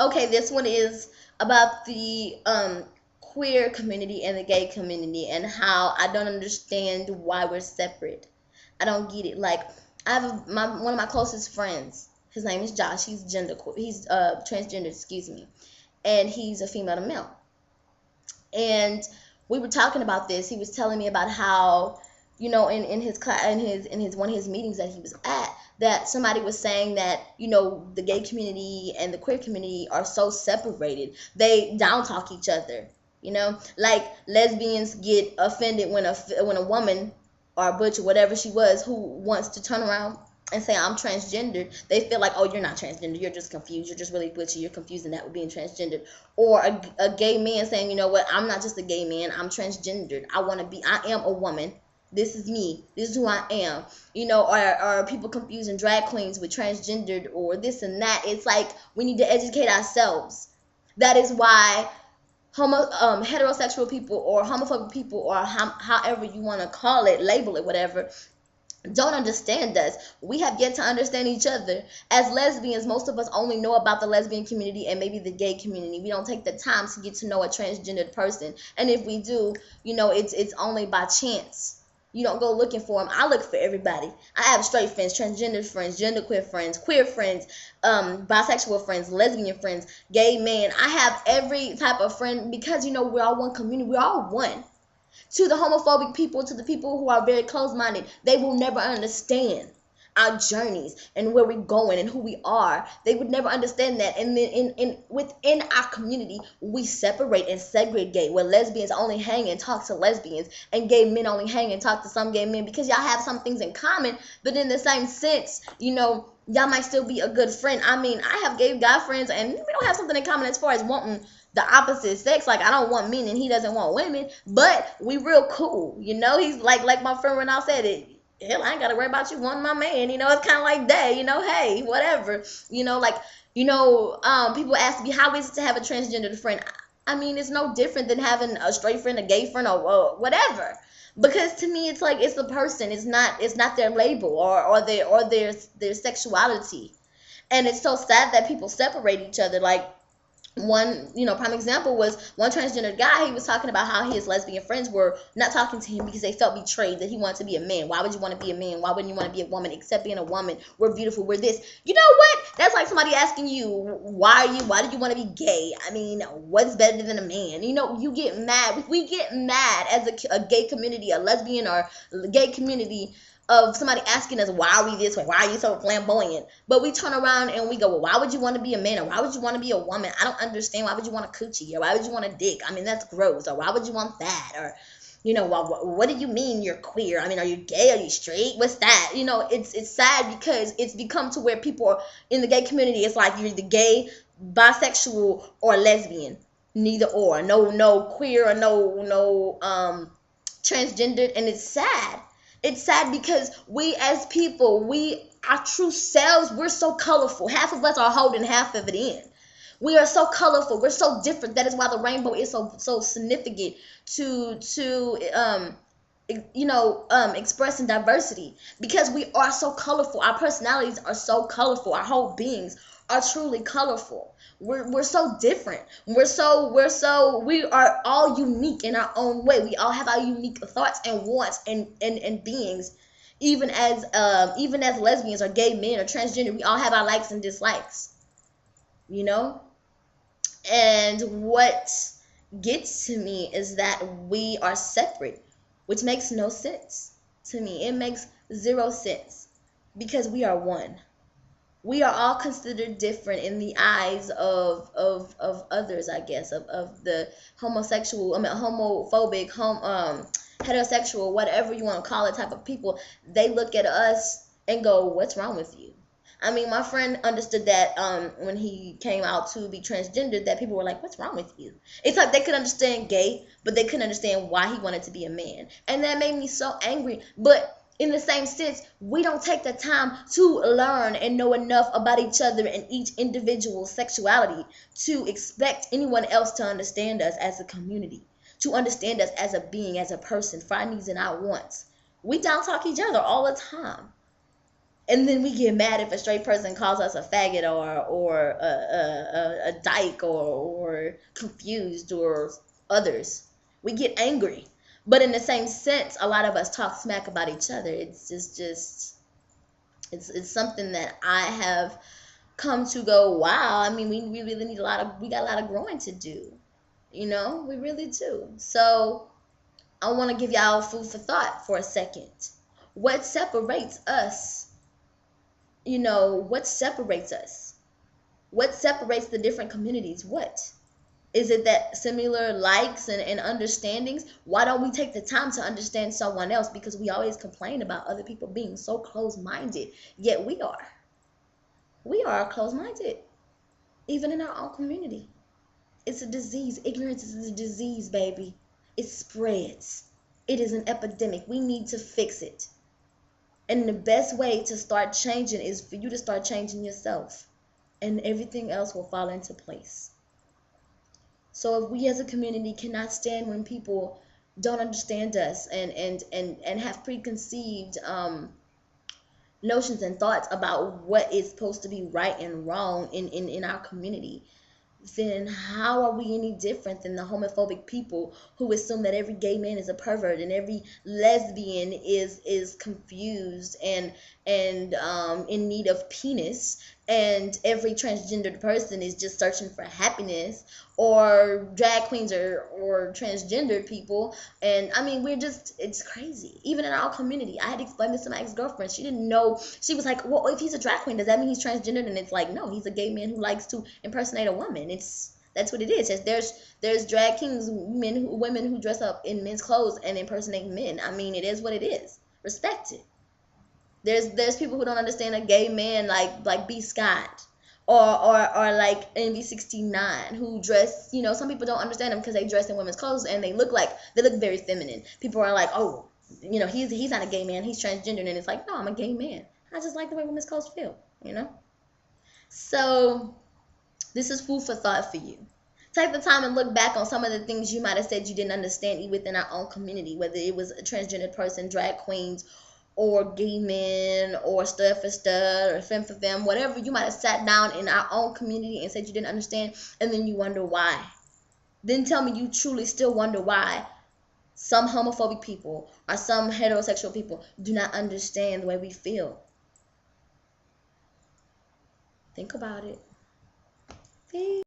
Okay, this one is about the queer community and the gay community and how I don't understand why we're separate. I don't get it. Like I have one of my closest friends. His name is Josh. He's he's transgender, excuse me, and he's a female to male. And we were talking about this. He was telling me about how, in his class, in his one of his meetings that he was at, that somebody was saying that, the gay community and the queer community are so separated. They down talk each other. Like lesbians get offended when a woman or a butch or whatever she was who wants to turn around and say I'm transgendered, they feel like, oh, you're not transgender, you're just confused, you're just really butchy, you're confusing that with being transgendered. Or a gay man saying, you know what, I'm not just a gay man, I'm transgendered, I am a woman, this is me, this is who I am. Or people confusing drag queens with transgendered or this and that. It's like we need to educate ourselves. That is why heterosexual people or homophobic people, or however you want to call it, label it, whatever, don't understand us. We have yet to understand each other. As lesbians, most of us only know about the lesbian community and maybe the gay community. We don't take the time to get to know a transgendered person. And if we do, it's only by chance. You don't go looking for them. I look for everybody. I have straight friends, transgender friends, genderqueer friends, queer friends, bisexual friends, lesbian friends, gay men. I have every type of friend because, we're all one community. We're all one. To the homophobic people, to the people who are very closed-minded, they will never understand our journeys and where we're going and who we are. They would never understand that. And then within our community, we separate and segregate, where lesbians only hang and talk to lesbians and gay men only hang and talk to some gay men, because y'all have some things in common, but in the same sense, y'all might still be a good friend. I mean, I have gay guy friends and we don't have something in common as far as wanting the opposite sex. Like, I don't want men and he doesn't want women, but we real cool. He's like my friend Renal said it. Hell, I ain't gotta worry about you wanting my man. It's kind of like that. Hey, whatever. People ask me, how is it to have a transgender friend? I mean, it's no different than having a straight friend, a gay friend, or whatever. Because to me, it's like it's the person. It's not their label or their sexuality. And it's so sad that people separate each other. Like, one prime example was one transgender guy. He was talking about how his lesbian friends were not talking to him because they felt betrayed, that he wanted to be a man. Why would you want to be a man? Why wouldn't you want to be a woman? Except being a woman, we're beautiful, we're this. You know what? That's like somebody asking you, why do you want to be gay? I mean, what's better than a man? You get mad. We get mad as a gay community, a lesbian or gay community, of somebody asking us, why are we this way? Why are you so flamboyant? But we turn around and we go, well, why would you want to be a man? Or why would you want to be a woman? I don't understand. Why would you want a coochie? Or why would you want a dick? I mean, that's gross. Or why would you want that? Or, what do you mean you're queer? I mean, are you gay? Are you straight? What's that? It's sad because it's become to where people are, in the gay community, it's like you're either gay, bisexual, or lesbian. Neither or. No queer or no transgendered. And it's sad. It's sad because we as people, our true selves, we're so colorful. Half of us are holding half of it in. We are so colorful. We're so different. That is why the rainbow is so significant to expressing diversity, because we are so colorful. Our personalities are so colorful. Our whole beings are truly colorful. We're so different. We are all unique in our own way. We all have our unique thoughts and wants and beings. Even as lesbians or gay men or transgender, we all have our likes and dislikes. And what gets to me is that we are separate, which makes no sense to me. It makes zero sense, because we are one. We are all considered different in the eyes of others, I guess, of the homophobic, heterosexual, whatever you want to call it, type of people. They look at us and go, what's wrong with you? I mean, my friend understood that when he came out to be transgender, that people were like, what's wrong with you? It's like they could understand gay, but they couldn't understand why he wanted to be a man. And that made me so angry. But in the same sense, we don't take the time to learn and know enough about each other and each individual's sexuality to expect anyone else to understand us as a community, to understand us as a being, as a person, for our needs and our wants. We down talk each other all the time. And then we get mad if a straight person calls us a faggot or a dyke or confused or others. We get angry. But in the same sense, a lot of us talk smack about each other. It's just it's something that I have come to go, wow, I mean, we really need we got a lot of growing to do. You know, we really do. So I want to give y'all food for thought for a second. What separates us? You know, what separates us? What separates the different communities? What? Is it that similar likes and understandings? Why don't we take the time to understand someone else? Because we always complain about other people being so close-minded, yet we are. We are close-minded, even in our own community. It's a disease. Ignorance is a disease, baby. It spreads. It is an epidemic. We need to fix it. And the best way to start changing is for you to start changing yourself. And everything else will fall into place. So if we as a community cannot stand when people don't understand us and have preconceived notions and thoughts about what is supposed to be right and wrong in our community, then how are we any different than the homophobic people who assume that every gay man is a pervert and every lesbian is confused and in need of penis, and every transgendered person is just searching for happiness, or drag queens or transgendered people? And I mean, it's crazy. Even in our community, I had to explain this to my ex-girlfriend. She didn't know. She was like, well, if he's a drag queen, does that mean he's transgendered? And it's like, no, he's a gay man who likes to impersonate a woman. That's what it is. There's drag kings, women who dress up in men's clothes and impersonate men. I mean, it is what it is. Respect it. There's people who don't understand a gay man like B. Scott or like NV69 who dress, you know, some people don't understand them because they dress in women's clothes and they look very feminine. People are like, oh, you know, he's not a gay man, he's transgender. And it's like, no, I'm a gay man. I just like the way women's clothes feel, you know? So this is food for thought for you. Take the time and look back on some of the things you might have said you didn't understand within our own community, whether it was a transgender person, drag queens, or gay men, or stud for stud, or femme for femme, whatever. You might have sat down in our own community and said you didn't understand, and then you wonder why. Then tell me you truly still wonder why some homophobic people or some heterosexual people do not understand the way we feel. Think about it. Peace.